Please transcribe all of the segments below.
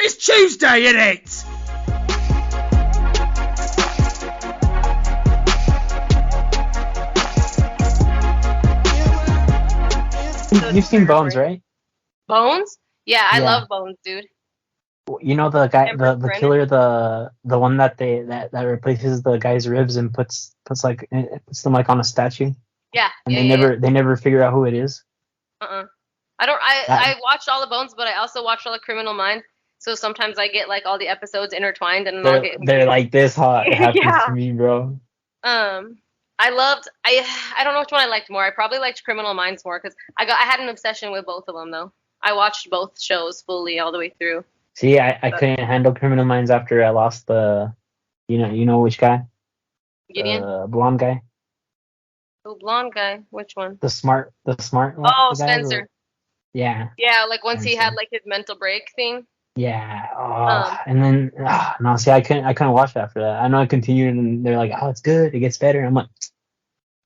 It's Tuesday, innit? You've seen Bones, right? Bones? Yeah, I Yeah. love Bones, dude. You know the guy, Empress the Brennan? killer, the one that that replaces the guy's ribs and puts them like on a statue, Yeah, and yeah. they never figure out who it is. I don't. That I watched all the Bones, but I also watched all the Criminal Minds. So sometimes I get like all the episodes intertwined, and then I'll get they're confused. like this hot. It happens to Yeah. me, bro. Um, I loved. I don't know which one I liked more. I probably liked Criminal Minds more because I had an obsession with both of them though. I watched both shows fully all the way through. See, I But couldn't handle Criminal Minds after I lost the, you know which guy, Gideon, the blonde guy, the blonde guy, which one? the smart one, Oh, the guy, Spencer. yeah, Yeah, like once he had Spencer. like his mental break thing. Yeah. Um, And then no, see, I couldn't watch it after that. I know I continued, and they're like, "Oh, it's good. It gets better." I'm like,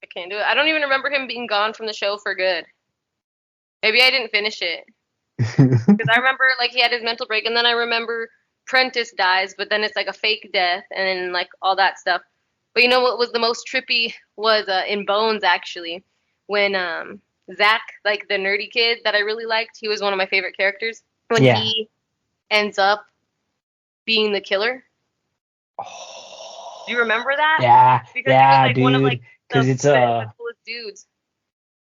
I can't do it. I don't even remember him being gone from the show for good. Maybe I didn't finish it. Because I remember like he had his mental break, and then I remember Prentice dies, but then it's like a fake death, and then like all that stuff. But you know what was the most trippy was in Bones actually, when Zach, like the nerdy kid that I really liked, he was one of my favorite characters. When yeah. he ends up being the killer, do you remember that? Yeah, Because he was yeah, like one of like dude. Because it's the coolest dudes.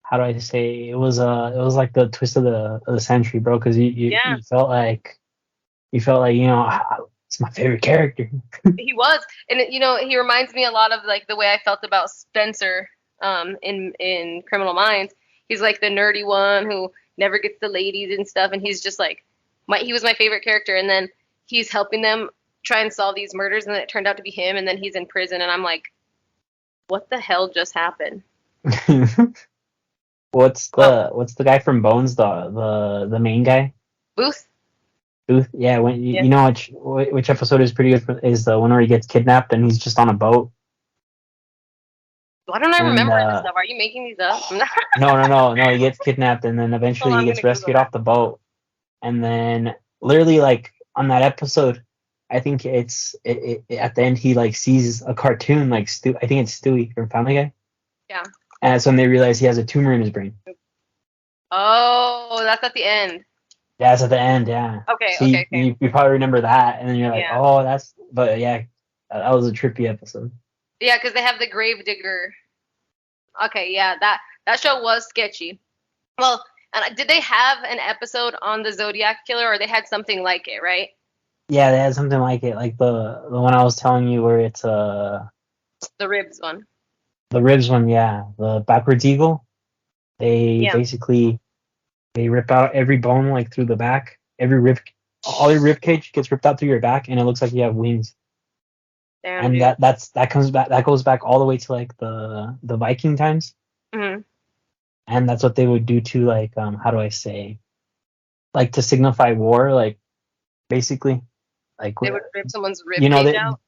how do I say? It was like the twist of the century, bro. Because Yeah, you felt like it's my favorite character. he was, and you know he reminds me a lot of like the way I felt about Spencer in Criminal Minds. He's like the nerdy one who never gets the ladies and stuff, and he's just like he was my favorite character. And then he's helping them try and solve these murders, and then it turned out to be him, and then he's in prison, and I'm like, what the hell just happened? Oh, What's the guy from Bones, the main guy? Booth? Booth. Yeah, when Yeah. you know which episode is pretty good is the one where he gets kidnapped and he's just on a boat. Why don't I And remember this stuff? Are you making these up? no, he gets kidnapped and then Hold eventually on, he I'm gets gonna Google rescued that. off the boat. And then literally like on that episode, I think at the end he like sees a cartoon like I think it's Stewie from Family Guy. Yeah. And that's when they realize he has a tumor in his brain. Oh, that's at the end. Yeah, it's at the end, yeah. Okay. See, you probably remember that, and then you're like, Yeah. oh, but yeah, that was a trippy episode. Yeah, because they have the grave digger. Okay, yeah, that show was sketchy. Well, and did they have an episode on the Zodiac Killer, or they had something like it, right? Yeah, they had something like it, like the one I was telling you where it's The ribs one. the ribs one, yeah, the backwards eagle. They Yeah. basically they rip out every bone like through the back, all your rib cage gets ripped out through your back, and it looks like you have wings. Damn, And dude. that goes back all the way to like the Viking times, Hmm. and that's what they would do to like how do I say, like to signify war, like basically like They would rip someone's rib you know cage that out.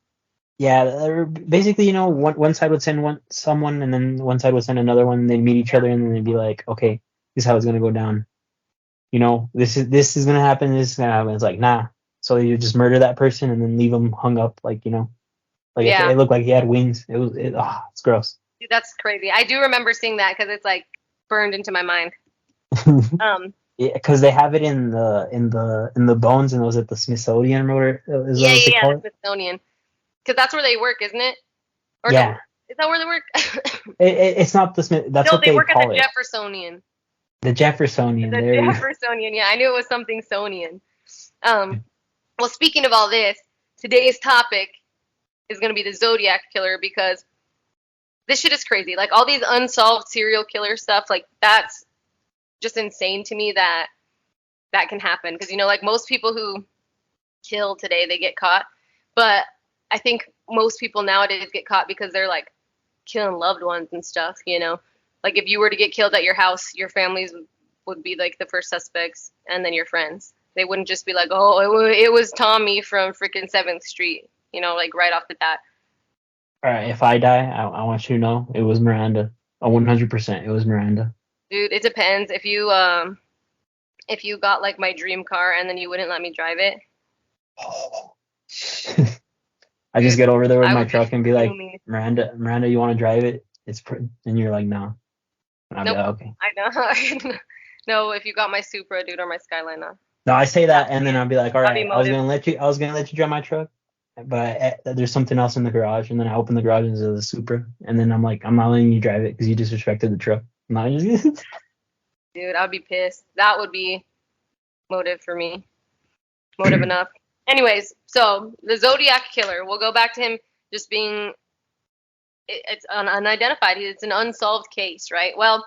yeah, basically one side would send someone and then one side would send another one, and they'd meet each Yeah. other and then they'd be like, okay, this is how it's gonna go down, this is gonna happen, this is gonna happen. It's like, nah. So you just murder that person and then leave them hung up, like like Yeah. it looked like he had wings. It's gross. Dude, that's crazy. I do remember seeing that because it's like burned into my mind. Yeah, because they have it in the bones, and it was at the Smithsonian, or is that what they Yeah, call the it? Smithsonian. Because that's where they work, isn't it? Or no, Yeah, is that where they work? it's not the Smith. That's No, what they they work at call the it, Jeffersonian. the Jeffersonian. The There you go. Jeffersonian. Yeah, I knew it was something Sonian. Well, speaking of all this, today's topic is going to be the Zodiac Killer because this shit is crazy. Like all these unsolved serial killer stuff, like that's just insane to me that that can happen. Because like most people who kill today, they get caught. But I think most people nowadays get caught because they're like killing loved ones and stuff. Like if you were to get killed at your house, your families would be like the first suspects, and then your friends. They wouldn't just be like, oh, it was Tommy from freaking 7th Street, like right off the bat. All right, if I die, I want you to know it was Miranda. 100%, it was Miranda. Dude, it depends. If you got like my dream car and then you wouldn't let me drive it, I just get over there with I my would be truck and be like, fuming. Miranda, you want to drive it? And you're like, no. And I'll be Nope. like, okay. I know. No, if you got my Supra, dude, or my Skyline, no. No, I say That that, would and be then it. I'll be like, all That'd be right, motive. I was gonna let you drive my truck, but there's something else in the garage, and then I open the garage into the Supra, and then I'm like, I'm not letting you drive it because you disrespected the truck. I'm not just Dude, I'd be pissed. That would be motive for me. Motive enough. Anyways, so the Zodiac Killer. We'll go back to him just being. It's unidentified. It's an unsolved case, right? Well,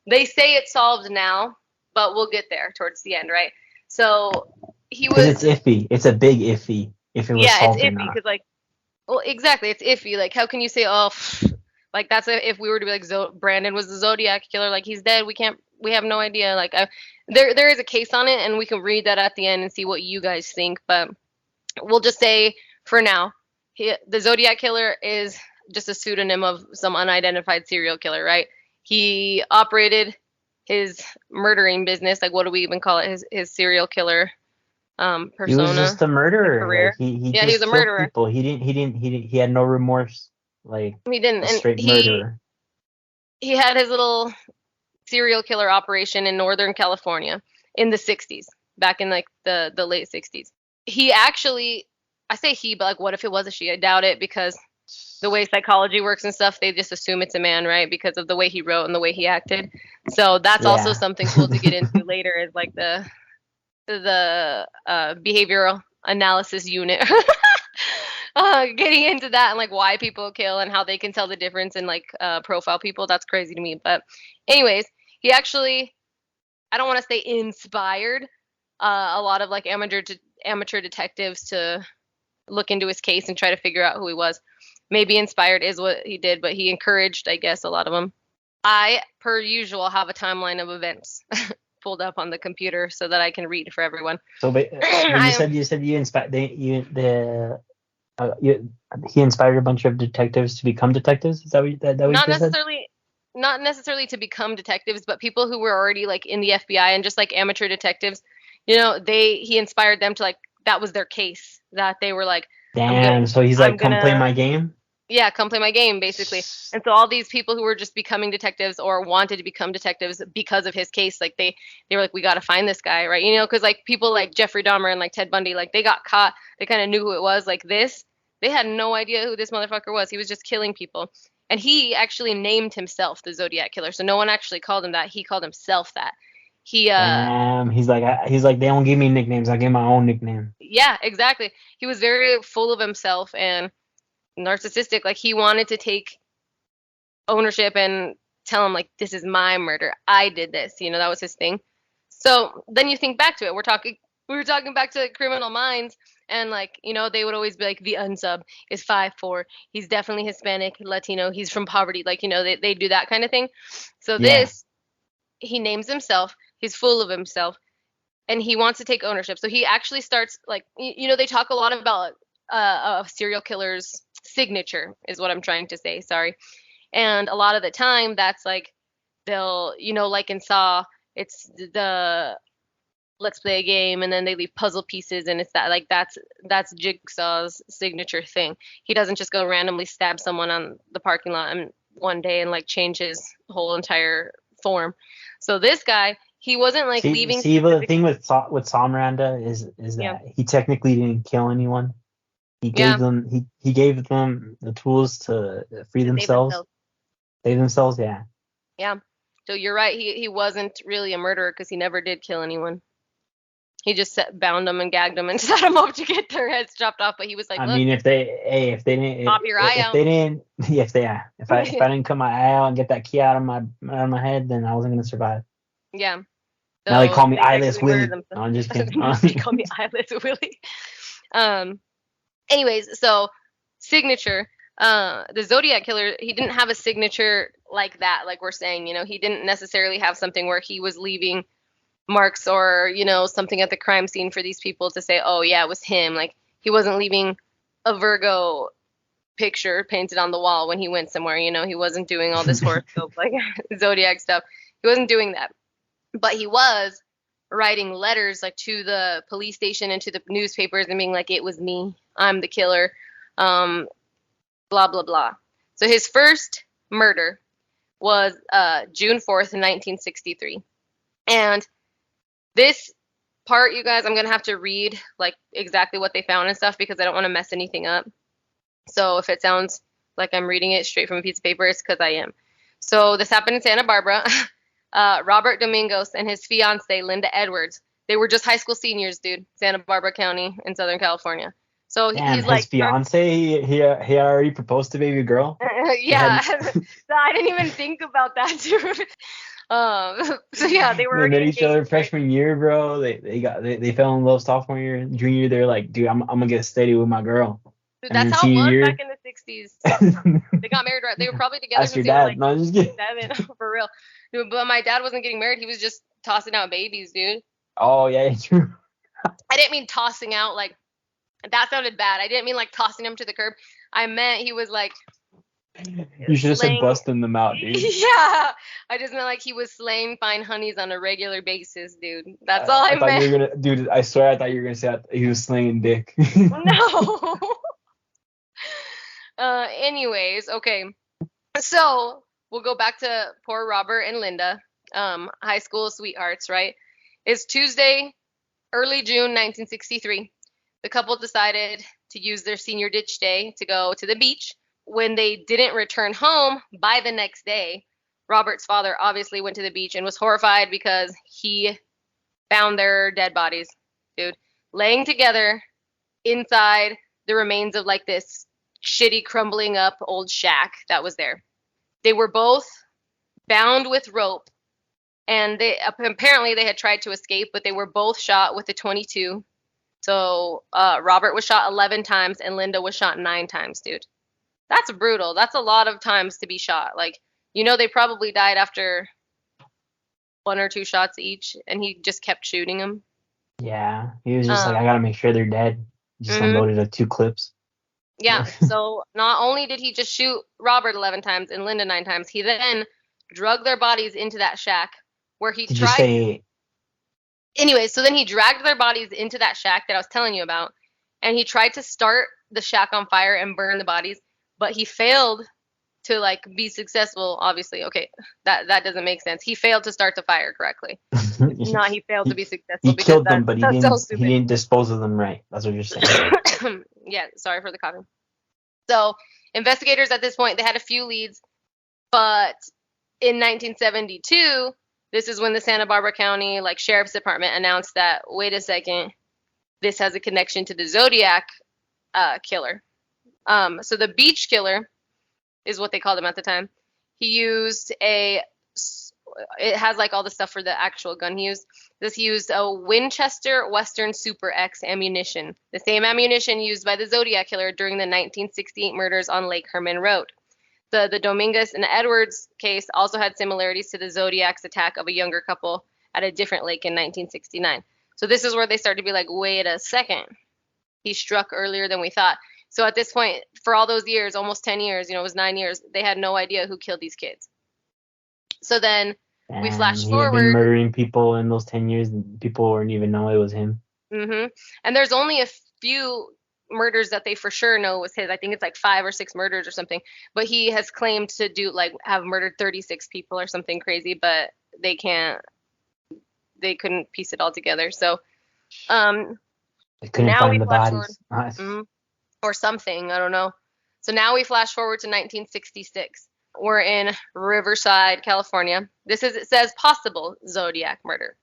they say it's solved now, but we'll get there towards the end, right? So he because it's was. iffy. It's a big iffy if it was Yeah, it's solved or iffy not. because like. Well, exactly. It's iffy. Like, how can you say, oh, like that's if we were to be like, Brandon was the Zodiac Killer, like he's dead. We have no idea. Like, there is a case on it, and we can read that at the end and see what you guys think. But we'll just say for now, the Zodiac Killer is just a pseudonym of some unidentified serial killer, right? He operated his murdering business, like what do we even call it? His serial killer He was persona, just a murderer. Like career. he Yeah, he was just a killed murderer. people. He had no remorse. Like He didn't, a and straight murderer. he had his little serial killer operation in Northern California in the 60s, back in like the late 60s. He actually, I say he, but like what if it was a she? I doubt it because the way psychology works and stuff, they just assume it's a man, right? Because of the way he wrote and the way he acted. So that's also Yeah. something cool to get into later is like the behavioral analysis unit. Getting into that and like why people kill and how they can tell the difference and like profile people, that's crazy to me. But anyways, he actually, I don't want to say inspired a lot of like amateur detectives to look into his case and try to figure out who he was. Maybe inspired is what he did, but he encouraged, I guess, a lot of them. I, per usual, have a timeline of events pulled up on the computer so that I can read for everyone. So, but you said you inspired he inspired a bunch of detectives to become detectives. Is that what you not just said? necessarily to become detectives, but people who were already like in the FBI and just like amateur detectives, he inspired them to like that was their case that they were like, Damn. So he's I'm like, come play gonna my game. yeah, come play my game basically. And so all these people who were just becoming detectives or wanted to become detectives because of his case, like they were like, we got to find this guy, right? Because like people like Jeffrey Dahmer and like Ted Bundy, like they got caught, they kind of knew who it was. Like this, they had no idea who this motherfucker was. He was just killing people. And he actually named himself the Zodiac Killer. So no one actually called him that. He called himself that. He Damn. He's like, they don't give me nicknames. I give my own nickname. Yeah, exactly. He was very full of himself and narcissistic. Like he wanted to take ownership and tell him like this is my murder. I did this. That was his thing. So then you think back to it. We were talking back to Criminal Minds and like, they would always be like the unsub is 5'4". He's definitely Hispanic, Latino, he's from poverty. Like, they do that kind of thing. So Yeah. he names himself, he's full of himself and he wants to take ownership. So he actually starts like, they talk a lot about a serial killer's signature is what I'm trying to say. Sorry. And a lot of the time that's like they'll, like in Saw, it's the let's play a game and then they leave puzzle pieces and it's that like that's Jigsaw's signature thing. He doesn't just go randomly stab someone on the parking lot and one day and like change his whole entire form. So this guy, he wasn't like leaving. But the thing with Saw Miranda is that he technically didn't kill anyone. He gave them he gave them the tools to free themselves. Save themselves, yeah. Yeah. So you're right. He wasn't really a murderer because he never did kill anyone. He just bound them and gagged them and set them up to get their heads chopped off. But he was like, I look, mean, if they didn't, pop your eye out. They didn't, if I didn't cut my eye out and get that key out of my head, then I wasn't gonna survive. Yeah. So now they call me Eyeless Willie. No, I'm just kidding. They call me Eyeless Willie. Anyways, so signature. The Zodiac Killer, he didn't have a signature like that, like we're saying. He didn't necessarily have something where he was leaving marks or something at the crime scene for these people to say, oh yeah, it was him. Like he wasn't leaving a Virgo picture painted on the wall when he went somewhere. He wasn't doing all this horoscope like zodiac stuff. He wasn't doing that, but he was writing letters like to the police station and to the newspapers and being like, it was me, I'm the killer, blah blah blah. So his first murder was June 4th, 1963. And this part, you guys, I'm gonna have to read like exactly what they found and stuff because I don't want to mess anything up. So if it sounds like I'm reading it straight from a piece of paper, it's because I am. So this happened in Santa Barbara. Robert Domingos and his fiancee, Linda Edwards, they were just high school seniors, dude. Santa Barbara County in Southern California. So Damn, he's his like, fiance, he already proposed to baby girl. yeah. I didn't even think about that, dude. So yeah, they were They already met each other engaged, right? freshman year, bro. They fell in love sophomore year, junior year. They're like, dude, I'm gonna get steady with my girl. Dude, And that's then how it senior was year, back in the 60s. They got married right. They were probably together ask since your they were dad. like No, I'm just kidding. 7, for real. Dude, but my dad wasn't getting married. He was just tossing out babies, dude. Oh yeah, true. I didn't mean tossing out like that sounded bad. I didn't mean like tossing him to the curb. I meant he was like You should have said slaying. busting them out, dude. Yeah, I just meant like he was slaying fine honeys on a regular basis, dude. That's all I thought meant. you were gonna, dude. I swear, I thought you were gonna say he was slinging dick. No. Anyways, okay. So we'll go back to poor Robert and Linda, high school sweethearts, right? It's Tuesday, early June 1963. The couple decided to use their senior ditch day to go to the beach. When they didn't return home by the next day, Robert's father obviously went to the beach and was horrified because he found their dead bodies, dude, laying together inside the remains of like this shitty, crumbling up old shack that was there. They were both bound with rope, and they apparently they had tried to escape, but they were both shot with a 22. So Robert was shot 11 times and Linda was shot 9 times, dude. That's brutal. That's a lot of times to be shot. Like, they probably died after 1 or 2 shots each, and he just kept shooting them. Yeah, he was just like, I gotta make sure they're dead. Just unloaded 2 clips. Yeah, so not only did he just shoot Robert 11 times and Linda 9 times, he then drug their bodies into that shack where he Did tried. you say? Anyway, so then he dragged their bodies into that shack that I was telling you about, and he tried to start the shack on fire and burn the bodies, but he failed to like be successful. Obviously, okay, that doesn't make sense. He failed to start the fire correctly. Not he failed to be successful. He killed them, but that's so stupid. he didn't dispose of them right. That's what you're saying. Yeah, sorry for the coughing. So investigators at this point, they had a few leads, but in 1972, this is when the Santa Barbara County Sheriff's Department announced that, wait a second, this has a connection to the Zodiac killer. So the beach killer is what they called him at the time. He used it has all the stuff for the actual gun he used. He used a Winchester Western Super X ammunition, the same ammunition used by the Zodiac killer during the 1968 murders on Lake Herman Road. The Dominguez and Edwards case also had similarities to the Zodiac's attack of a younger couple at a different lake in 1969. So this is where they started to be like, wait a second, he struck earlier than we thought. So at this point, for all those years, almost 10 years, it was 9 years, they had no idea who killed these kids. So then we flash forward. He had been murdering people in those 10 years, and people wouldn't even know it was him. And there's only a few murders that they for sure know was his. I think it's 5 or 6 murders or something. But he has claimed to have murdered 36 people or something crazy, but they couldn't piece it all together. So they couldn't now find we the flash bodies. forward, or something, I don't know. So now we flash forward to 1966. We're in Riverside, California. It says possible Zodiac murder.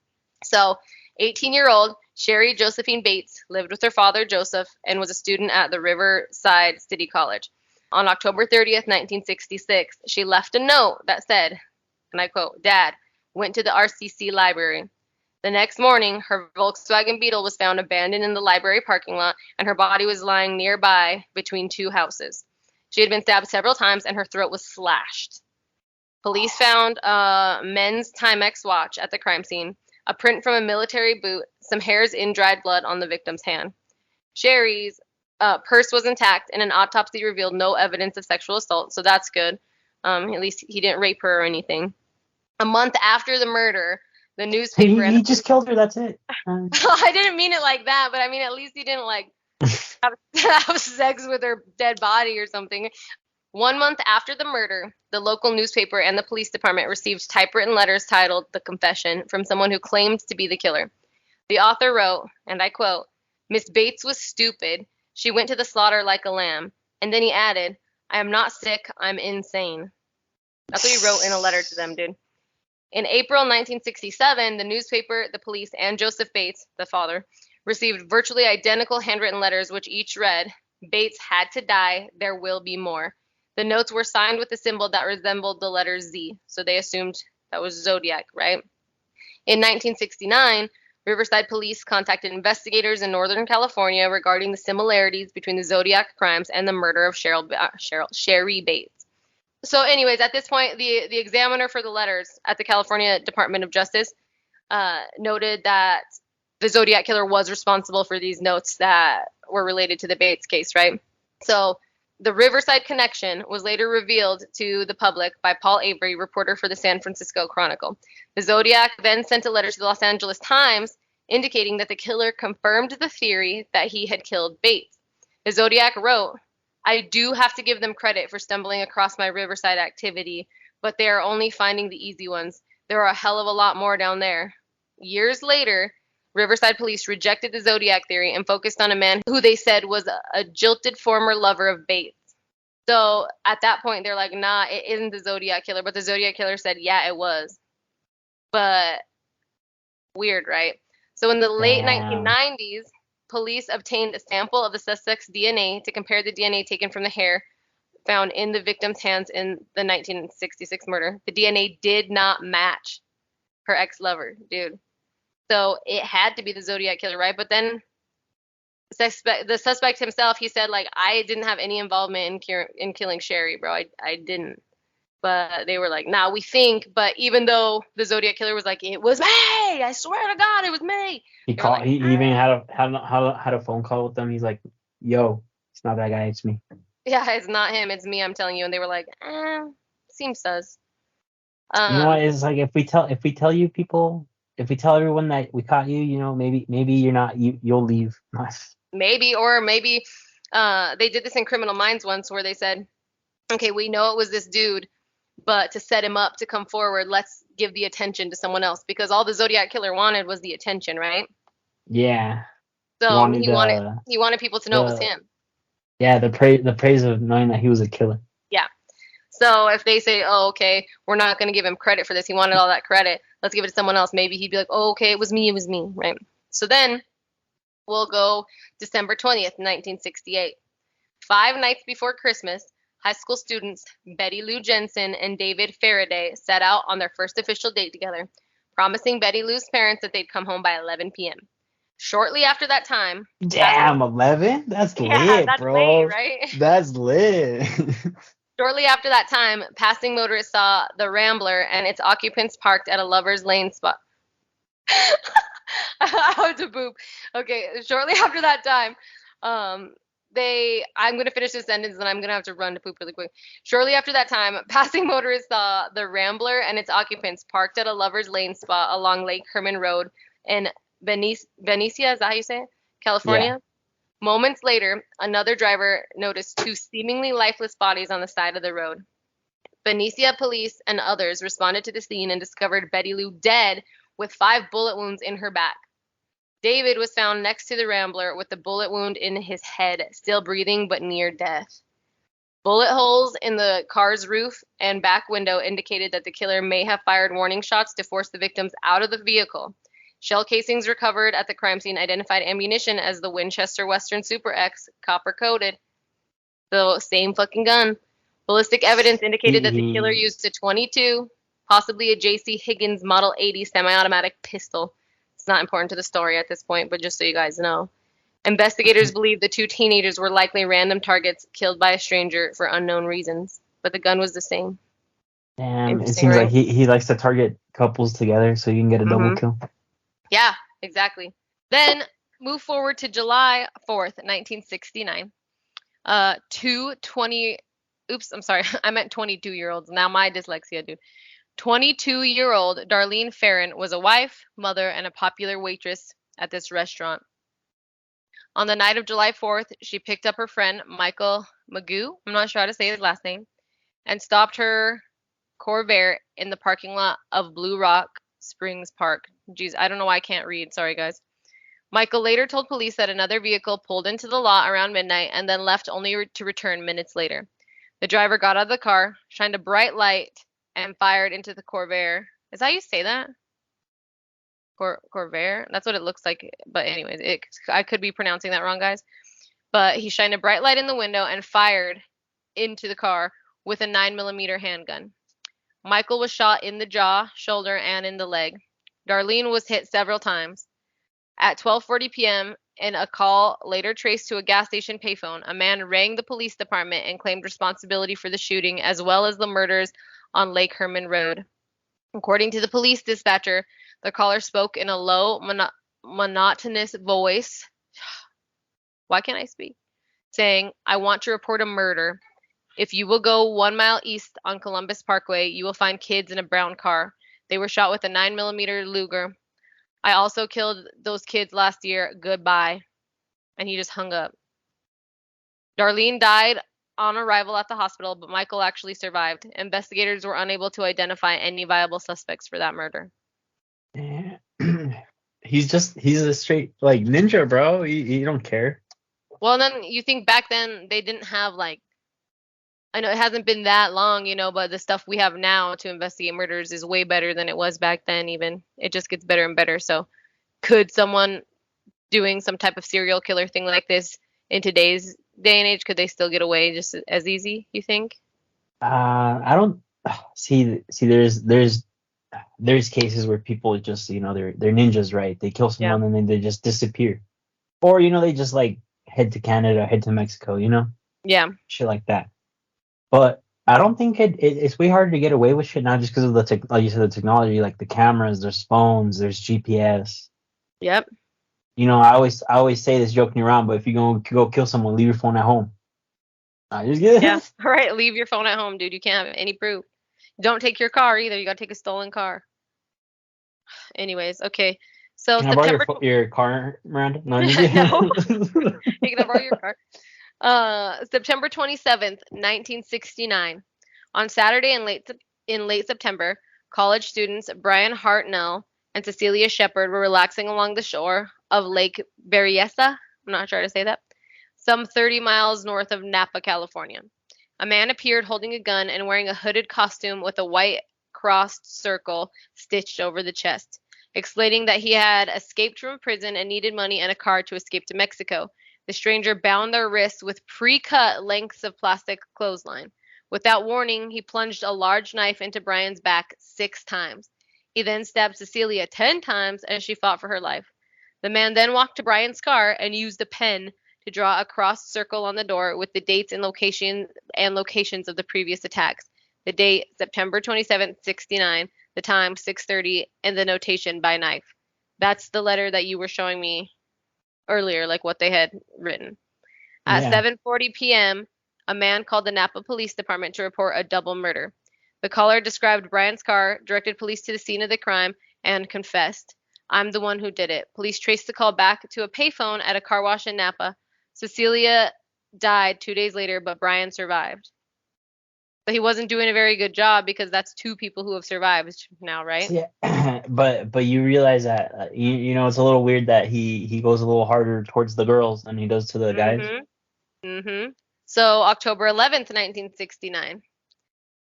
So 18-year-old Sherry Josephine Bates lived with her father, Joseph, and was a student at the Riverside City College. On October 30th, 1966, she left a note that said, and I quote, "Dad, went to the RCC library." The next morning, her Volkswagen Beetle was found abandoned in the library parking lot, and her body was lying nearby between 2 houses. She had been stabbed several times, and her throat was slashed. Police found a men's Timex watch at the crime scene, a print from a military boot, some hairs in dried blood on the victim's hand. Sherry's purse was intact, and an autopsy revealed no evidence of sexual assault, so that's good. At least he didn't rape her or anything. A month after the murder, the newspaper and He just killed her. That's it. I didn't mean it like that, but I mean at least he didn't like have sex with her dead body or something. 1 month after the murder, the local newspaper and the police department received typewritten letters titled The Confession from someone who claimed to be the killer. The author wrote, and I quote, "Miss Bates was stupid. She went to the slaughter like a lamb." And then he added, "I am not sick, I'm insane." That's what he wrote in a letter to them, dude. In April 1967, the newspaper, the police, and Joseph Bates, the father, received virtually identical handwritten letters which each read, "Bates had to die, there will be more." The notes were signed with a symbol that resembled the letter Z, so they assumed that was Zodiac, right? In 1969, Riverside police contacted investigators in Northern California regarding the similarities between the Zodiac crimes and the murder of Sherry Bates. So anyways, at this point, the examiner for the letters at the California Department of Justice noted that the Zodiac Killer was responsible for these notes that were related to the Bates case, right? So the Riverside connection was later revealed to the public by Paul Avery, reporter for the San Francisco Chronicle. The Zodiac then sent a letter to the Los Angeles Times indicating that the killer confirmed the theory that he had killed Bates. The Zodiac wrote, "I do have to give them credit for stumbling across my Riverside activity, but they are only finding the easy ones. There are a hell of a lot more down there." Years later, Riverside police rejected the Zodiac theory and focused on a man who they said was a jilted former lover of Bates. So at that point, they're like, nah, it isn't the Zodiac Killer. But the Zodiac Killer said, yeah, it was. But weird, right? So in the late 1990s, police obtained a sample of the suspect's DNA to compare the DNA taken from the hair found in the victim's hands in the 1966 murder. The DNA did not match her ex-lover, dude. So it had to be the Zodiac Killer, right? But then the suspect himself, he said, like, I didn't have any involvement in killing Sherry, bro. I didn't. But they were like, nah, we think. But even though the Zodiac Killer was like, it was me. I swear to God, it was me. He called. Like, he even had a phone call with them. He's like, yo, it's not that guy. It's me. Yeah, it's not him. It's me. I'm telling you. And they were like, seems sus. You know what? It's like if we tell you people. If we tell everyone that we caught you, you know, maybe you're not you'll leave. Maybe they did this in Criminal Minds once where they said, okay, we know it was this dude, but to set him up to come forward, let's give the attention to someone else because all the Zodiac Killer wanted was the attention, right? Yeah. So he wanted people to know it was him. Yeah, the praise of knowing that he was a killer. Yeah. So if they say, oh, okay, we're not going to give him credit for this. He wanted all that credit. Let's give it to someone else. Maybe he'd be like, oh, okay, it was me, right? So then we'll go December 20th, 1968. 5 nights before Christmas, high school students Betty Lou Jensen and David Faraday set out on their first official date together, promising Betty Lou's parents that they'd come home by 11 p.m. Shortly after that time... Damn, 11? That's lit, that's bro. Late, right? That's lit. Shortly after that time, passing motorists saw the Rambler and its occupants parked at a Lover's Lane spot. I have to poop. Okay, shortly after that time, I'm going to finish this sentence and I'm going to have to run to poop really quick. Shortly after that time, passing motorists saw the Rambler and its occupants parked at a Lover's Lane spot along Lake Herman Road in Benicia, is that how you say it? California? Yeah. Moments later, another driver noticed 2 seemingly lifeless bodies on the side of the road. Benicia police and others responded to the scene and discovered Betty Lou dead with 5 bullet wounds in her back. David was found next to the Rambler with a bullet wound in his head, still breathing but near death. Bullet holes in the car's roof and back window indicated that the killer may have fired warning shots to force the victims out of the vehicle. Shell casings recovered at the crime scene identified ammunition as the Winchester Western Super X, copper-coated. The same fucking gun. Ballistic evidence indicated that the killer used a .22, possibly a J.C. Higgins Model 80 semi-automatic pistol. It's not important to the story at this point, but just so you guys know. Investigators believe the 2 teenagers were likely random targets killed by a stranger for unknown reasons, but the gun was the same. Damn, it seems like he likes to target couples together so you can get a double kill. Yeah, exactly. Then move forward to July 4th, 1969. 22-year-olds. Now my dyslexia, dude. 22-year-old Darlene Farron was a wife, mother, and a popular waitress at this restaurant. On the night of July 4th, she picked up her friend Michael Magoo, I'm not sure how to say his last name, and stopped her Corvair in the parking lot of Blue Rock Springs Park. Jeez, I don't know why I can't read. Sorry, guys. Michael later told police that another vehicle pulled into the lot around midnight and then left only to return minutes later. The driver got out of the car, shined a bright light, and fired into the Corvair. Is that how you say that? Corvair? That's what it looks like. But anyways, I could be pronouncing that wrong, guys. But he shined a bright light in the window and fired into the car with a 9mm handgun. Michael was shot in the jaw, shoulder, and in the leg. Darlene was hit several times. At 12:40 p.m., in a call later traced to a gas station payphone, a man rang the police department and claimed responsibility for the shooting as well as the murders on Lake Herman Road. According to the police dispatcher, the caller spoke in a low, monotonous voice. Why can't I speak? Saying, "I want to report a murder. If you will go 1 mile east on Columbus Parkway, you will find kids in a brown car. They were shot with a 9mm Luger. I also killed those kids last year. Goodbye." And he just hung up. Darlene died on arrival at the hospital, but Michael actually survived. Investigators were unable to identify any viable suspects for that murder. Yeah. he's a straight like ninja, bro. He don't care. Well, then you think back then they didn't have like, I know it hasn't been that long, but the stuff we have now to investigate murders is way better than it was back then even. It just gets better and better. So could someone doing some type of serial killer thing like this in today's day and age, could they still get away just as easy, you think? I don't see. There's cases where people just they're ninjas, right? They kill Yeah. someone and then they just disappear, or they just like head to Canada, head to Mexico, Yeah. shit like that. But I don't think it's way harder to get away with shit now just because of like you said, the technology, like the cameras, there's phones, there's GPS. Yep. I always say this joking around, but if you go kill someone, leave your phone at home. I just get Yeah. All right. Leave your phone at home, dude. You can't have any proof. Don't take your car either. You gotta take a stolen car. Anyways, okay. So Can I borrow September. your car, Miranda? No, No. nigga. You can borrow your car. September 27th, 1969. On Saturday in late September, college students Brian Hartnell and Cecilia Shepard were relaxing along the shore of Lake Berryessa. I'm not sure how to say that. Some 30 miles north of Napa, California. A man appeared holding a gun and wearing a hooded costume with a white crossed circle stitched over the chest, explaining that he had escaped from prison and needed money and a car to escape to Mexico. The stranger bound their wrists with pre-cut lengths of plastic clothesline. Without warning, he plunged a large knife into Brian's back 6 times. He then stabbed Cecilia 10 times as she fought for her life. The man then walked to Brian's car and used a pen to draw a crossed circle on the door with the dates and locations of the previous attacks. The date, September 27th, 69, the time, 6:30, and the notation by knife. That's the letter that you were showing me earlier, like what they had written. At Yeah. 7:40 p.m., a man called the Napa Police Department to report a double murder. The caller described Brian's car, directed police to the scene of the crime, and confessed, "I'm the one who did it." Police traced the call back to a payphone at a car wash in Napa. Cecilia died 2 days later, but Brian survived. But he wasn't doing a very good job because that's 2 people who have survived now, right? Yeah, but you realize that it's a little weird that he goes a little harder towards the girls than he does to the guys. Mm-hmm. So October 11th, 1969.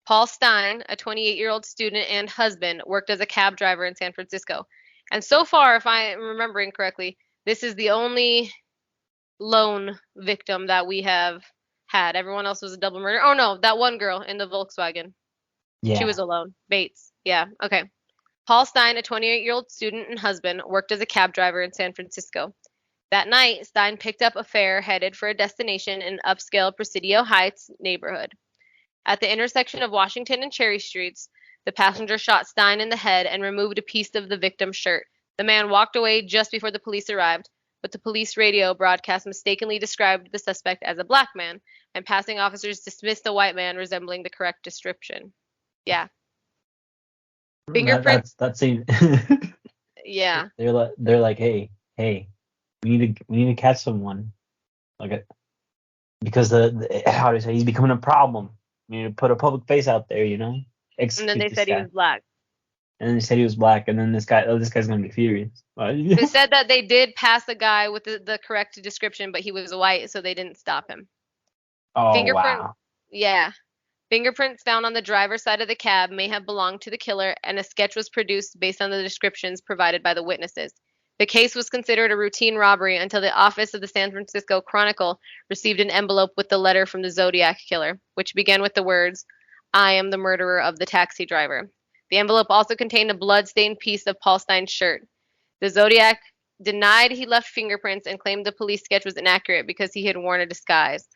Paul Stein, a 28-year-old student and husband, worked as a cab driver in San Francisco. And so far, if I'm remembering correctly, this is the only lone victim that we have had. Everyone else was a double murder. Oh no, that one girl in the Volkswagen. Yeah. She was alone. Bates. Yeah, okay. Paul Stein, a 28-year-old student and husband, worked as a cab driver in San Francisco. That night, Stein picked up a fare headed for a destination in upscale Presidio Heights neighborhood. At the intersection of Washington and Cherry Streets, the passenger shot Stein in the head and removed a piece of the victim's shirt. The man walked away just before the police arrived, but the police radio broadcast mistakenly described the suspect as a black man, and passing officers dismissed the white man resembling the correct description. Yeah. Fingerprints. That's it. Yeah. They're like, hey, we need to catch someone, like, because how do you say, he's becoming a problem. We need to put a public face out there, And then execute they this said he guy. was black. And then they said he was black, and then this guy's gonna be furious. They said that they did pass a guy with the correct description, but he was white, so they didn't stop him. Oh Fingerprint. wow. Yeah. Fingerprints found on the driver's side of the cab may have belonged to the killer, and a sketch was produced based on the descriptions provided by the witnesses. The case was considered a routine robbery until the office of the San Francisco Chronicle received an envelope with the letter from the Zodiac Killer, which began with the words, "I am the murderer of the taxi driver." The envelope also contained a blood-stained piece of Paul Stein's shirt. The Zodiac denied he left fingerprints and claimed the police sketch was inaccurate because he had worn a disguise.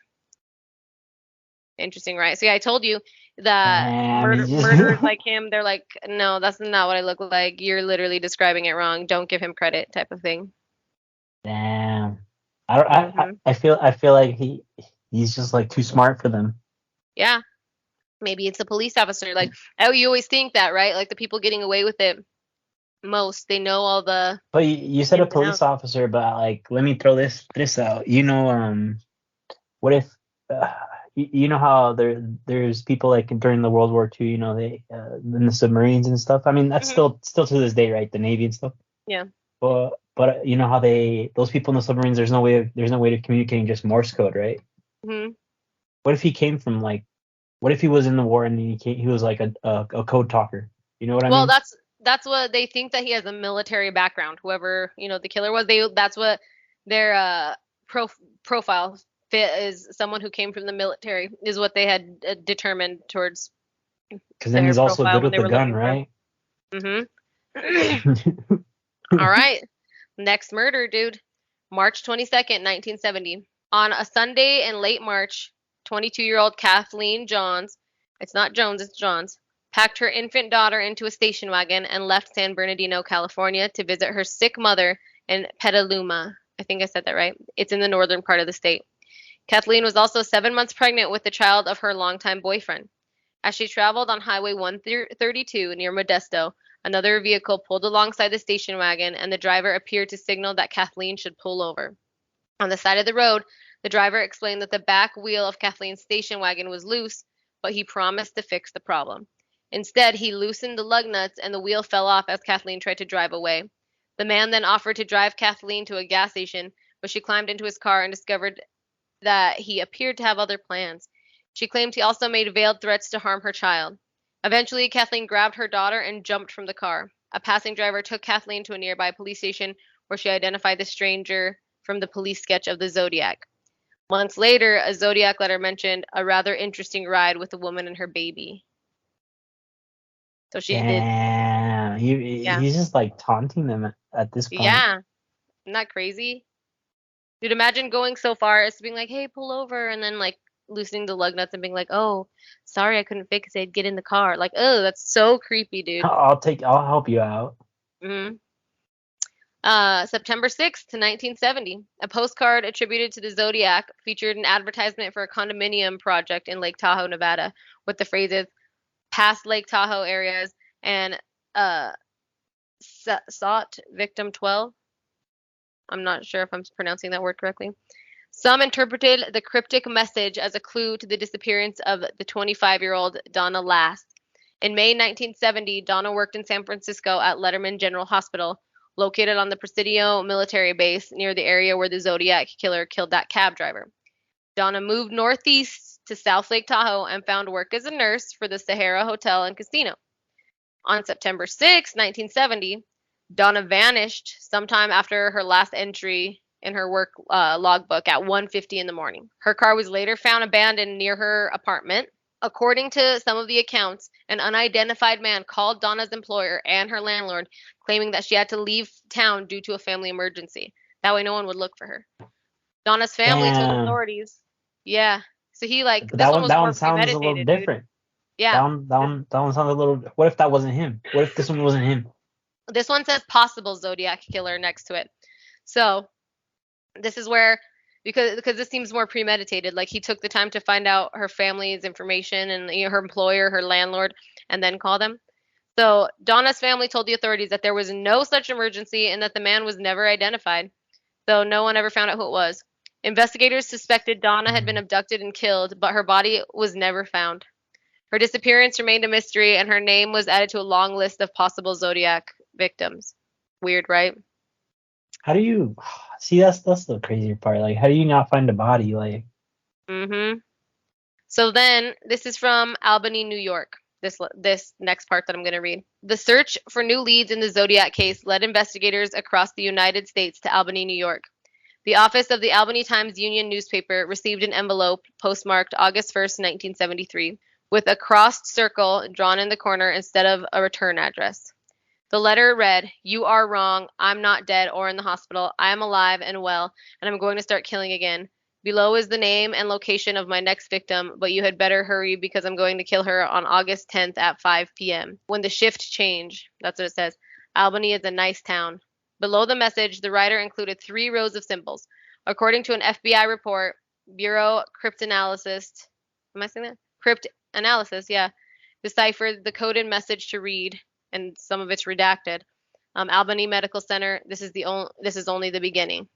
Interesting, right? So yeah, I told you that Damn, he just murderers like him, they're like, no, that's not what I look like. You're literally describing it wrong. Don't give him credit, type of thing. damn. I don't. I, Hmm. I feel like he's just like too smart for them. Yeah, maybe it's a police officer. Like, oh, you always think that, right? Like the people getting away with it most, they know all the But you said a ins and police outs. officer, but like, let me throw this out. What if, uh, you know how there's people like during the World War II, they in the submarines and stuff. I mean, that's Hmm. still to this day, right? The Navy and stuff. Yeah. But you know how those people in the submarines, there's no way to communicating just Morse code, right? Hmm. What if he came from like, what if he was in the war and he was like a code talker? You know what I Well, mean? that's what they think, that he has a military background. Whoever, the killer was, that's what their profile fit is. Someone who came from the military is what they had determined towards Because then their he's also profile good when with they the were gun, looking for him. right? Hmm. All right. Next murder, dude. March 22nd, 1970. On a Sunday in late March, 22-year-old Kathleen Johns, it's not Jones, it's Johns, packed her infant daughter into a station wagon and left San Bernardino, California to visit her sick mother in Petaluma. I think I said that right. It's in the northern part of the state. Kathleen was also 7 months pregnant with the child of her longtime boyfriend. As she traveled on Highway 132 near Modesto, another vehicle pulled alongside the station wagon, and the driver appeared to signal that Kathleen should pull over. On the side of the road, the driver explained that the back wheel of Kathleen's station wagon was loose, but he promised to fix the problem. Instead, he loosened the lug nuts and the wheel fell off as Kathleen tried to drive away. The man then offered to drive Kathleen to a gas station, but she climbed into his car and discovered that he appeared to have other plans. She claimed he also made veiled threats to harm her child. Eventually, Kathleen grabbed her daughter and jumped from the car. A passing driver took Kathleen to a nearby police station where she identified the stranger from the police sketch of the Zodiac. Months later, a Zodiac letter mentioned a rather interesting ride with a woman and her baby. So she did, Damn, yeah. he's just like taunting them at this point. Yeah. Isn't that crazy? Dude, imagine going so far as to being like, hey, pull over, and then like loosening the lug nuts and being like, oh, sorry, I couldn't fix it. Get in the car. Like, oh, that's so creepy, dude. I'll help you out. Hmm. September 6th, 1970. A postcard attributed to the Zodiac featured an advertisement for a condominium project in Lake Tahoe, Nevada, with the phrases past Lake Tahoe areas and uh, sought victim 12. I'm not sure if I'm pronouncing that word correctly. Some interpreted the cryptic message as a clue to the disappearance of the 25-year-old Donna Lass. In May 1970, Donna worked in San Francisco at Letterman General Hospital, located on the Presidio military base near the area where the Zodiac Killer killed that cab driver. Donna moved northeast to South Lake Tahoe and found work as a nurse for the Sahara Hotel and Casino. On September 6, 1970, Donna vanished sometime after her last entry in her work logbook at 1:50 in the morning. Her car was later found abandoned near her apartment. According to some of the accounts, an unidentified man called Donna's employer and her landlord, claiming that she had to leave town due to a family emergency. That way no one would look for her. Donna's family told Damn, authorities. Yeah. So he like but this one was that more one sounds a little premeditated, dude. different. Yeah. That one sounds a little. What if that wasn't him? What if this one wasn't him? This one says possible Zodiac killer next to it. So this is where because this seems more premeditated. Like he took the time to find out her family's information and her employer, her landlord, and then call them. So Donna's family told the authorities that there was no such emergency and that the man was never identified. So no one ever found out who it was. Investigators suspected Donna had been abducted and killed, but her body was never found. Her disappearance remained a mystery, and her name was added to a long list of possible Zodiac victims. Weird, right? How do you see? That's the crazier part. Like, how do you not find a body? Like, Mm-hmm. So then, this is from Albany, New York. This next part that I'm going to read. The search for new leads in the Zodiac case led investigators across the United States to Albany, New York. The office of the Albany Times-Union newspaper received an envelope postmarked August 1st, 1973, with a crossed circle drawn in the corner instead of a return address. The letter read, "You are wrong. I'm not dead or in the hospital. I am alive and well, and I'm going to start killing again. Below is the name and location of my next victim, but you had better hurry because I'm going to kill her on August 10th at 5 p.m. when the shift change." That's what it says. Albany is a nice town. Below the message, the writer included 3 rows of symbols. According to an FBI report, Bureau Cryptanalysis, am I saying that? Cryptanalysis, yeah, deciphered the coded message to read, and some of it's redacted. Albany Medical Center. This is only the beginning.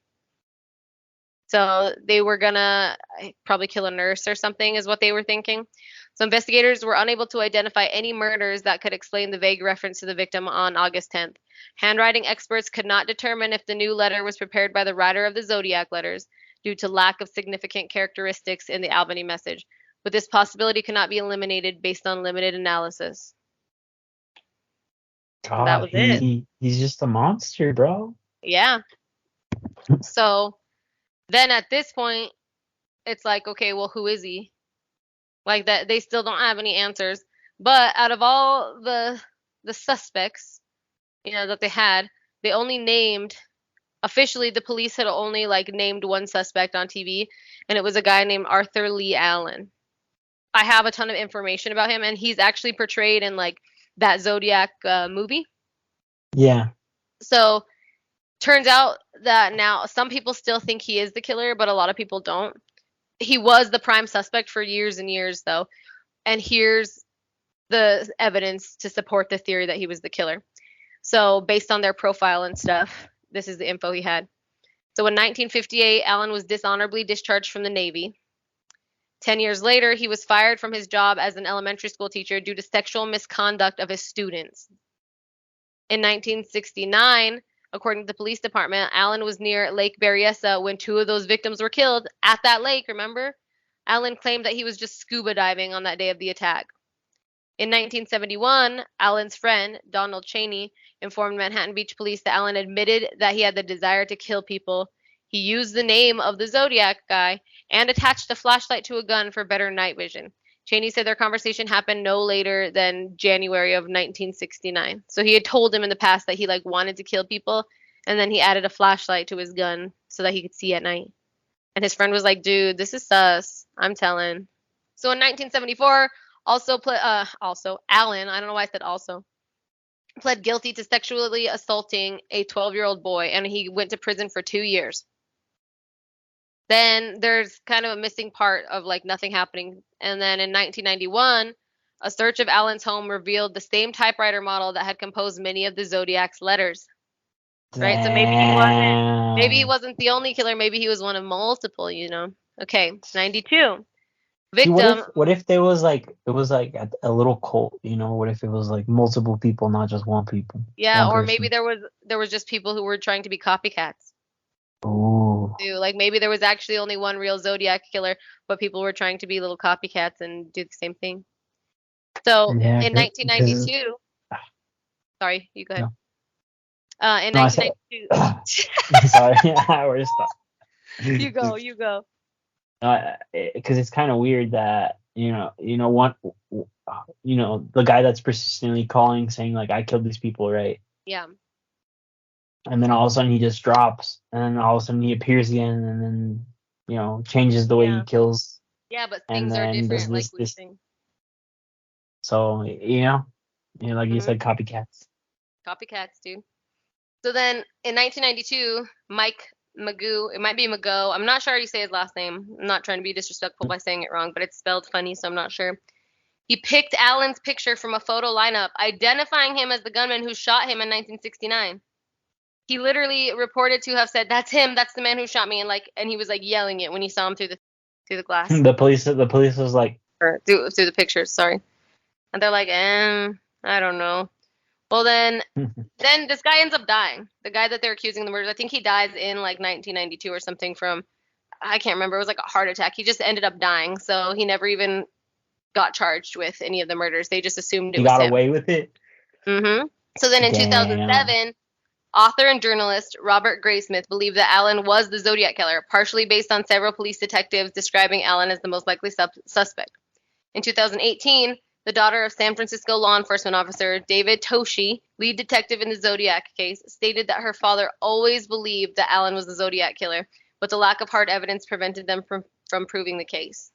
So they were gonna probably kill a nurse or something, is what they were thinking. So investigators were unable to identify any murders that could explain the vague reference to the victim on August 10th. Handwriting experts could not determine if the new letter was prepared by the writer of the Zodiac letters due to lack of significant characteristics in the Albany message, but this possibility cannot be eliminated based on limited analysis. God, that was it. He's just a monster, bro. Yeah. So then at this point, it's like, okay, well, who is he? Like that, they still don't have any answers. But out of all the suspects, that they had, they only named, officially the police had only like named one suspect on TV, and it was a guy named Arthur Lee Allen. I have a ton of information about him, and he's actually portrayed in like that Zodiac movie. Yeah. So turns out that now some people still think he is the killer, but a lot of people don't. He was the prime suspect for years and years, though. And here's the evidence to support the theory that he was the killer. So based on their profile and stuff, this is the info he had. So in 1958, Allen was dishonorably discharged from the Navy. 10 years later, he was fired from his job as an elementary school teacher due to sexual misconduct of his students. In 1969, according to the police department, Allen was near Lake Berryessa when 2 of those victims were killed at that lake, remember? Allen claimed that he was just scuba diving on that day of the attack. In 1971, Allen's friend, Donald Cheney, informed Manhattan Beach police that Allen admitted that he had the desire to kill people. He used the name of the Zodiac guy and attached a flashlight to a gun for better night vision. Cheney said their conversation happened no later than January of 1969. So he had told him in the past that he like wanted to kill people, and then he added a flashlight to his gun so that he could see at night. And his friend was like, "Dude, this is sus. I'm telling." So in 1974, also Allen, I don't know why I said also, pled guilty to sexually assaulting a 12-year-old boy, and he went to prison for 2 years. Then there's kind of a missing part of like nothing happening. And then in 1991, a search of Allen's home revealed the same typewriter model that had composed many of the Zodiac's letters. Right? So maybe he wasn't the only killer, maybe he was one of multiple, Okay, 92. Victim. What if there was like it was like a little cult, what if it was like multiple people, not just one people? Yeah, one or person. maybe there was just people who were trying to be copycats. Ooh. Like maybe there was actually only one real Zodiac killer, but people were trying to be little copycats and do the same thing. So in 1992, sorry, you go ahead. In 1992, sorry, we're just you go. Because it's kind of weird that the guy that's persistently calling saying like I killed these people, right? Yeah. And then all of a sudden he just drops, and then all of a sudden he appears again, and then changes the way he kills. Yeah, but things are different, like we think. So like you said, copycats. Copycats, dude. So then in 1992, Mike Magoo, it might be Mago, I'm not sure how you say his last name. I'm not trying to be disrespectful by saying it wrong, but it's spelled funny, so I'm not sure. He picked Allen's picture from a photo lineup, identifying him as the gunman who shot him in 1969. He literally reported to have said, "That's him. That's the man who shot me," and he was like yelling it when he saw him through the glass. The police was like, or through the pictures. Sorry, and they're like, I don't know. Well, then this guy ends up dying. The guy that they're accusing of the murders, I think he dies in like 1992 or something from, I can't remember. It was like a heart attack. He just ended up dying, so he never even got charged with any of the murders. They just assumed it was him. He got away with it. So then in 2007, author and journalist Robert Graysmith believed that Allen was the Zodiac Killer, partially based on several police detectives describing Allen as the most likely suspect. In 2018, the daughter of San Francisco law enforcement officer David Toshi, lead detective in the Zodiac case, stated that her father always believed that Allen was the Zodiac Killer, but the lack of hard evidence prevented them from proving the case.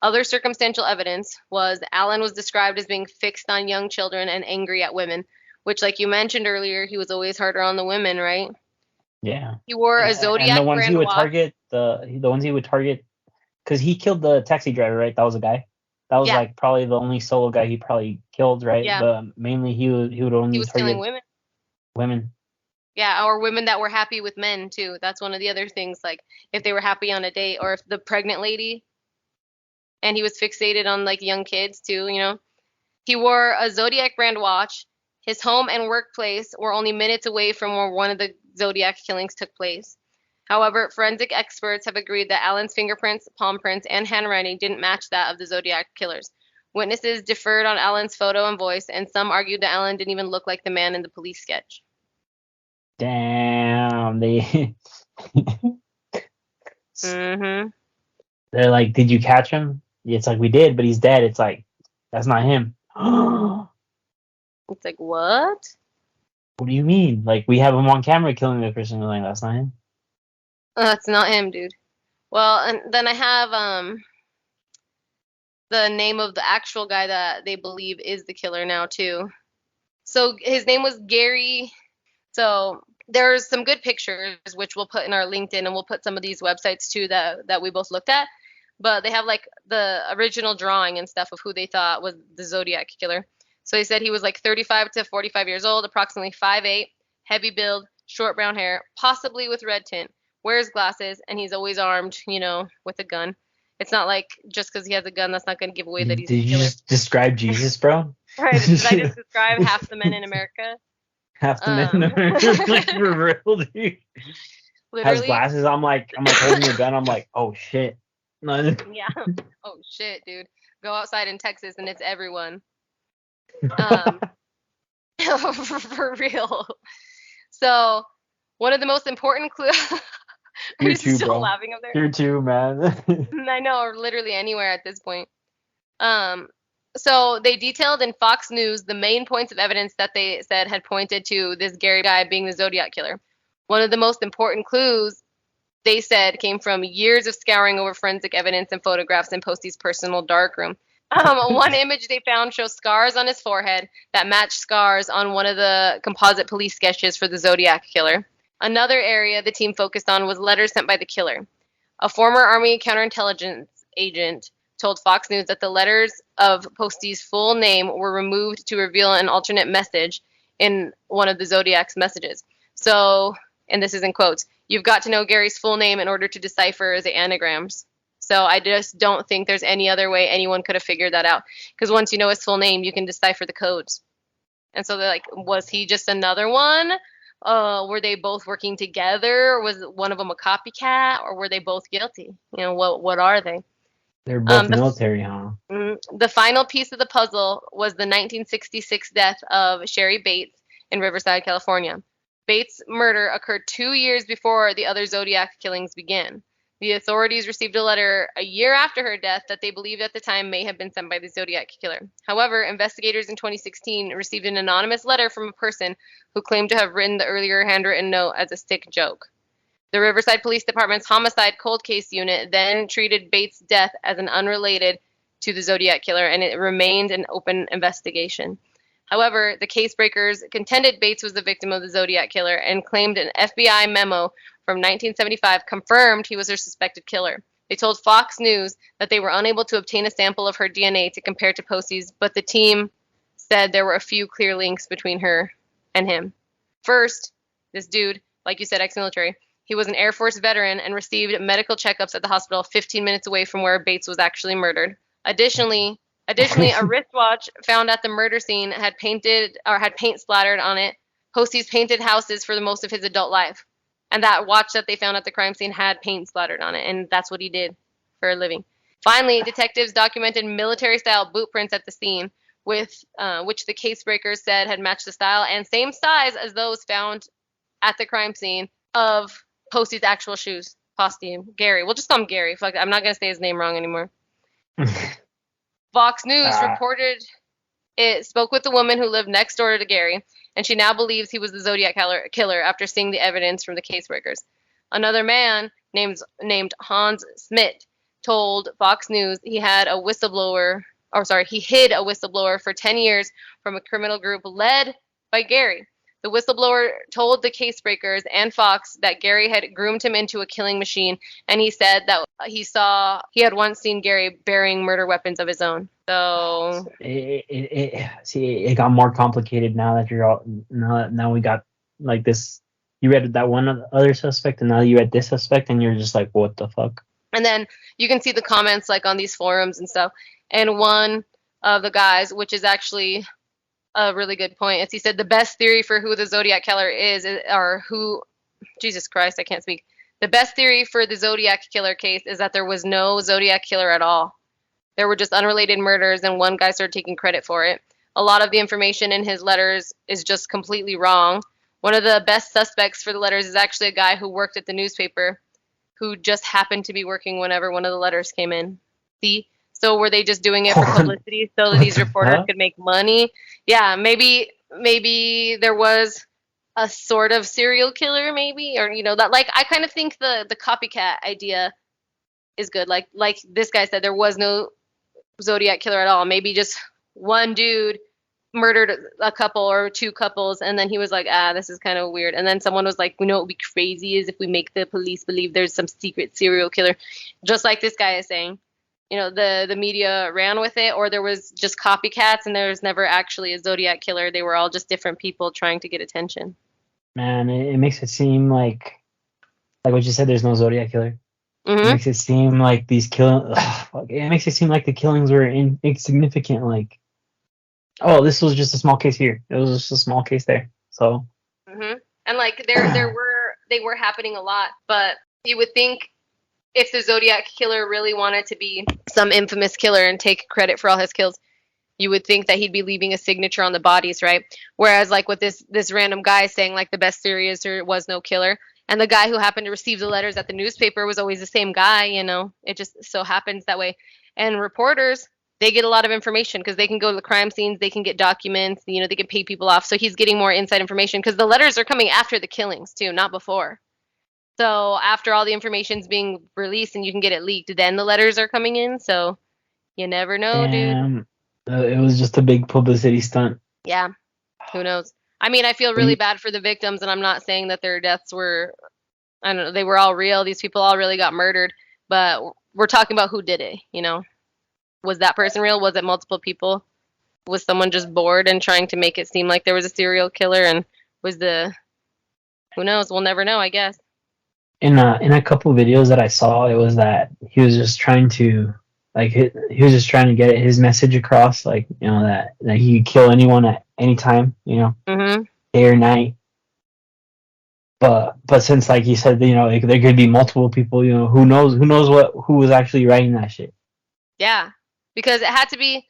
Other circumstantial evidence was Allen was described as being fixed on young children and angry at women, which, like you mentioned earlier, he was always harder on the women, right? Yeah. He wore a Zodiac and the ones brand he would watch. target, the ones he would target, because he killed the taxi driver, right? That was a guy. That was like probably the only solo guy he probably killed, right? Yeah. But mainly he would only was target killing women. Women. Yeah, or women that were happy with men too. That's one of the other things. Like if they were happy on a date, or if the pregnant lady, and he was fixated on like young kids too. You know, he wore a Zodiac brand watch. His home and workplace were only minutes away from where one of the Zodiac killings took place. However, forensic experts have agreed that Allen's fingerprints, palm prints, and handwriting didn't match that of the Zodiac killers. Witnesses differed on Allen's photo and voice, and some argued that Allen didn't even look like the man in the police sketch. Damn, they. Mm-hmm. They're like, did you catch him? It's like, we did, but he's dead. It's like, that's not him. It's like, what? What do you mean? Like, we have him on camera killing the person. Like, that's not him. That's not him, dude. Well, and then I have the name of the actual guy that they believe is the killer now too. So his name was Gary. So there's some good pictures which we'll put in our LinkedIn, and we'll put some of these websites too that we both looked at. But they have like the original drawing and stuff of who they thought was the Zodiac Killer. So they said he was like 35 to 45 years old, approximately 5'8", heavy build, short brown hair, possibly with red tint, wears glasses, and he's always armed, with a gun. It's not like just because he has a gun, that's not going to give away that he's Did a you killer. just describe Jesus, bro? Right, did I just describe half the men in America? Half the men in America, like, for real, dude. Literally. Has glasses. I'm like holding a gun. I'm like, oh shit. Yeah. Oh shit, dude. Go outside in Texas and it's everyone. For real. So, one of the most important clues. Are you still bro. laughing up there? You're too, man. I know, or literally anywhere at this point. So they detailed in Fox News the main points of evidence that they said had pointed to this Gary guy being the Zodiac Killer. One of the most important clues, they said, came from years of scouring over forensic evidence and photographs in Posty's personal darkroom. One image they found shows scars on his forehead that match scars on one of the composite police sketches for the Zodiac Killer. Another area the team focused on was letters sent by the killer. A former Army counterintelligence agent told Fox News that the letters of Posty's full name were removed to reveal an alternate message in one of the Zodiac's messages. So, and this is in quotes, "You've got to know Gary's full name in order to decipher the anagrams." So I just don't think there's any other way anyone could have figured that out. Because once you know his full name, you can decipher the codes. And so they're like, was he just another one? Were they both working together? Was one of them a copycat? Or were they both guilty? What are they? They're both military, huh? The final piece of the puzzle was the 1966 death of Sherry Bates in Riverside, California. Bates' murder occurred 2 years before the other Zodiac killings began. The authorities received a letter a year after her death that they believed at the time may have been sent by the Zodiac Killer. However, investigators in 2016 received an anonymous letter from a person who claimed to have written the earlier handwritten note as a sick joke. The Riverside Police Department's homicide cold case unit then treated Bates' death as an unrelated to the Zodiac Killer, and it remained an open investigation. However, the case breakers contended Bates was the victim of the Zodiac Killer and claimed an FBI memo from 1975 confirmed he was their suspected killer. They told Fox News that they were unable to obtain a sample of her DNA to compare to Posey's, but the team said there were a few clear links between her and him. First, this dude, like you said, ex-military, he was an Air Force veteran and received medical checkups at the hospital 15 minutes away from where Bates was actually murdered. Additionally, a wristwatch found at the murder scene had paint splattered on it. Posey's painted houses for the most of his adult life. And that watch that they found at the crime scene had paint splattered on it, and that's what he did for a living. Finally, detectives documented military-style boot prints at the scene, with which the case breakers said had matched the style and same size as those found at the crime scene of Posey's actual shoes. Costume. Gary. We'll just call him Gary. Fuck, I'm not going to say his name wrong anymore. Fox News reported it spoke with the woman who lived next door to Gary, and she now believes he was the Zodiac killer after seeing the evidence from the case breakers. Another man named Hans Smith told Fox News he hid a whistleblower for 10 years from a criminal group led by Gary. The whistleblower told the case breakers and Fox that Gary had groomed him into a killing machine, and he said that he had once seen Gary burying murder weapons of his own. So it got more complicated now that now we got like this. You read that one other suspect, and now you read this suspect, and you're just like, what the fuck? And then you can see the comments like on these forums and stuff. And one of the guys, which is actually a really good point, is he said the best theory for who the Zodiac Killer is, or who, Jesus Christ, I can't speak. The best theory for the Zodiac Killer case is that there was no Zodiac Killer at all. There were just unrelated murders, and one guy started taking credit for it. A lot of the information in his letters is just completely wrong. One of the best suspects for the letters is actually a guy who worked at the newspaper, who just happened to be working whenever one of the letters came in. See? So were they just doing it for publicity so that these reporters could make money? Yeah, maybe there was a sort of serial killer, maybe, or that. Like, I kind of think the copycat idea is good. Like this guy said, there was no Zodiac Killer at all. Maybe just one dude murdered a couple or two couples, and then he was like, this is kind of weird. And then someone was like, what would be crazy is if we make the police believe there's some secret serial killer, just like this guy is saying. The media ran with it, or there was just copycats, and there was never actually a Zodiac Killer. They were all just different people trying to get attention. Man, it makes it seem like what you said, there's no Zodiac Killer. Mm-hmm. It makes it seem like it makes it seem like the killings were insignificant. Like, oh, this was just a small case here. It was just a small case there. So. Mm-hmm. And like they were happening a lot, but you would think, if the Zodiac Killer really wanted to be some infamous killer and take credit for all his kills, you would think that he'd be leaving a signature on the bodies, right? Whereas, like, with this random guy saying, like, the best theory is there was no killer, and the guy who happened to receive the letters at the newspaper was always the same guy, It just so happens that way. And reporters, they get a lot of information because they can go to the crime scenes, they can get documents, they can pay people off. So he's getting more inside information because the letters are coming after the killings, too, not before. So after all the information's being released and you can get it leaked, then the letters are coming in. So you never know, dude. It was just a big publicity stunt. Yeah. Who knows? I mean, I feel really bad for the victims, and I'm not saying that their deaths were, I don't know, they were all real. These people all really got murdered. But we're talking about who did it, Was that person real? Was it multiple people? Was someone just bored and trying to make it seem like there was a serial killer? And who knows? We'll never know, I guess. In a couple of videos that I saw, it was that he was just trying to get his message across, like, that he could kill anyone at any time, Mm-hmm. day or night. But since, like he said, there could be multiple people, who knows who was actually writing that shit. Yeah, because it had to be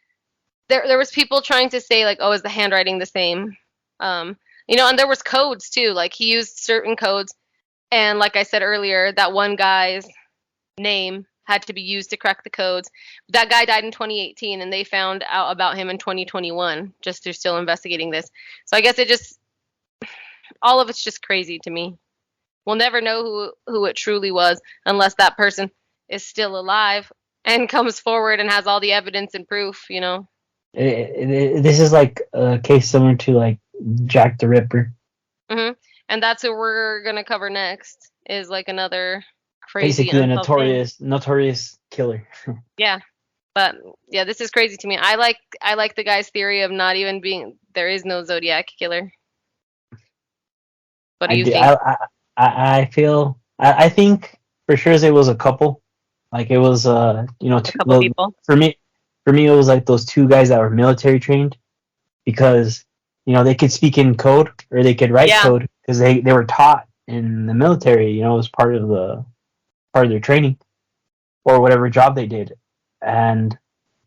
there was people trying to say, like, oh, is the handwriting the same? And there was codes too. Like, he used certain codes. And like I said earlier, that one guy's name had to be used to crack the codes. That guy died in 2018, and they found out about him in 2021, just through still investigating this. So I guess all of it's just crazy to me. We'll never know who it truly was unless that person is still alive and comes forward and has all the evidence and proof, This is like a case similar to, like, Jack the Ripper. Mm-hmm. And that's what we're going to cover next, is like another crazy. Basically a unsolved thing. notorious killer. Yeah, but yeah, this is crazy to me. I like the guy's theory of not even being there is no Zodiac killer. What do I you do. think? I feel. I think for sure it was a couple. Like it was, A couple people. for me, it was like those two guys that were military trained because they could speak in code or they could write Yeah, code because they were taught in the military. It was part of their training or whatever job they did, and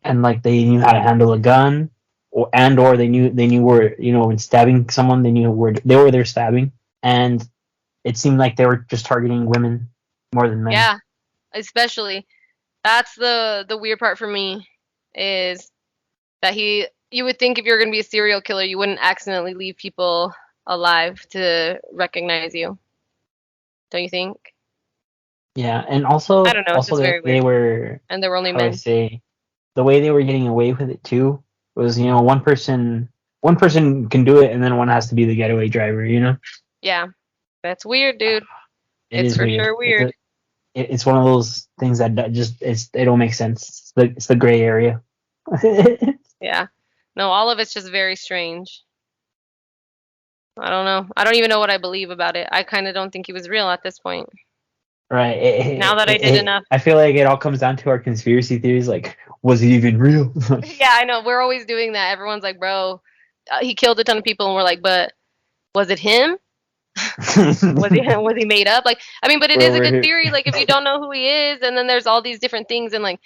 like they knew how to handle a gun or they knew where when stabbing someone they knew where they were there stabbing, and it seemed like they were just targeting women more than men. yeah, especially. That's the weird part for me is that you would think if you're gonna be a serial killer, you wouldn't accidentally leave people alive to recognize you. Don't you think? Yeah, and I also don't know. It's just very they weird. were, And they were only how do I men. say, the way they were getting away with it too was one person can do it and then one has to be the getaway driver. Yeah, that's weird, dude. It It's is for weird. sure weird. It's one of those things that just it don't make sense. It's the gray area. Yeah. No, all of it's just very strange. I don't know. I don't even know what I believe about it. I kind of don't think he was real at this point. Right. Now that I did enough. I feel like it all comes down to our conspiracy theories. Like, was it even real? Yeah, I know. We're always doing that. Everyone's like, bro, he killed a ton of people. And we're like, but was it him? Was he made up? Like, I mean, but it is a good We're theory. Like, if you don't know who he is, and then there's all these different things, and like,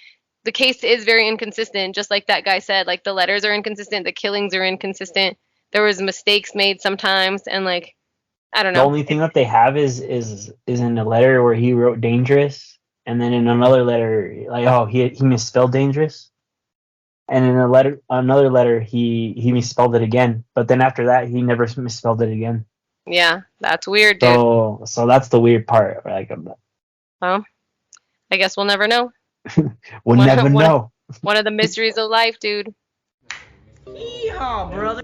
the case is very inconsistent. Just like that guy said, like the letters are inconsistent, the killings are inconsistent. There was mistakes made sometimes, and like, I don't the know. only thing that they have is in a letter where he wrote dangerous, and then in another letter, like, oh, he misspelled dangerous, and in another letter he misspelled it again. But then after that, he never misspelled it again. Yeah, that's weird, dude. So that's the weird part. Like, Well, I guess we'll never know. we'll One, never one, know. one of the mysteries of life, dude. Yeehaw, brother.